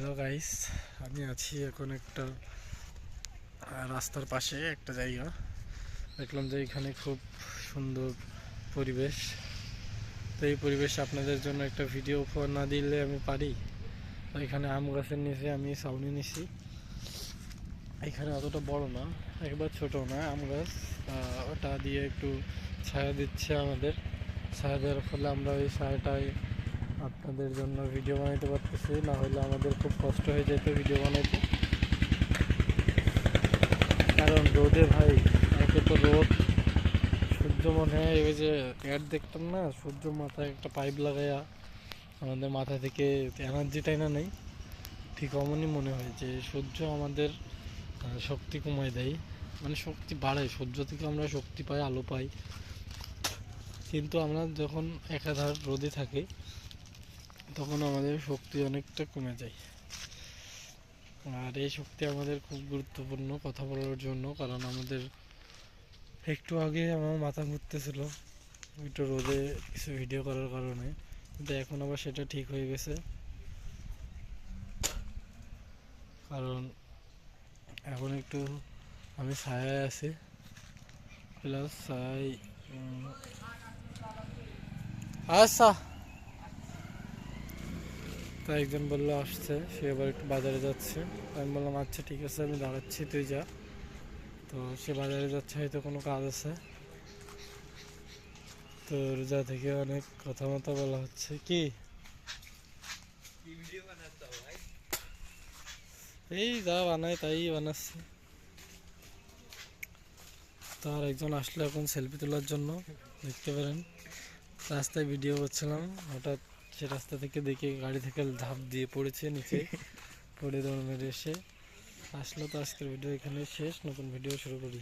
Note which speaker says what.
Speaker 1: Hello guys, আমি আছি এখন একটা রাস্তার পাশে একটা জায়গা। দেখলাম যে এখানে খুব সুন্দর পরিবেশ। তো এই পরিবেশে আপনাদের জন্য একটা ভিডিও উপহার না দিলে আমি পারি। তো এখানে আম গাছের নিচে আমি ছাউনি নিছি। এখানে অতটা বড় না, একবার ছোট না আম গাছ, ওটা দিয়ে একটু ছায়া দিচ্ছে আমাদের। ছায়া দেওয়ার ফলে আমরা ওই ছায়াটায় আপনাদের জন্য ভিডিও বানাইতে পারতেছি, না হলে আমাদের খুব কষ্ট হয়ে যেত ভিডিও বানাইতে। কারণ রোদে ভাই, একে তো রোদ, সূর্য মনে হয় ওই যে অ্যাড দেখতাম না, সূর্য মাথায় একটা পাইপ লাগাইয়া আমাদের মাথা থেকে এনার্জিটাই না নেই, ঠিক অমনই মনে হয় যে সূর্য আমাদের শক্তি কমায় দেয়, মানে শক্তি বাড়ায়। সূর্য থেকে আমরা শক্তি পাই, আলো পাই, কিন্তু আমরা যখন একাধার রোদে থাকি তখন আমাদের শক্তি অনেকটা কমে যায়। আর এই শক্তি আমাদের খুব গুরুত্বপূর্ণ কথা বলার জন্য, কারণ আমাদের একটু আগে আমার মাথা ঘুরতেছিল একটু রোদে কিছু ভিডিও করার কারণে, কিন্তু এখন আবার সেটা ঠিক হয়ে গেছে। কারণ এখন একটু আমি ছায়ায় আছি, প্লাস ছায়। আচ্ছা, তো একজন বললো আসছে, সে আবার একটু বাজারে যাচ্ছে। আমি বললাম আচ্ছা ঠিক আছে, আমি দাঁড়াচ্ছি, তুই যা। তো সে বাজারে যাচ্ছে, হয়তো কোনো কাজ আছে। তো রোজা থেকে অনেক কথাবার্তা বলা হচ্ছে। কি এই যা বানাই তাই বানাচ্ছি। তো আর একজন আসলো এখন সেলফি তোলার জন্য, দেখতে পারেন। রাস্তায় ভিডিও করছিলাম, হঠাৎ সে রাস্তা থেকে দেখে গাড়ি থেকে ঝাঁপ দিয়ে পড়েছে নিচে, পড়ে দৌড় মেরে এসে আসলো। তো আজকের ভিডিও এখানে শেষ, নতুন ভিডিও শুরু করি।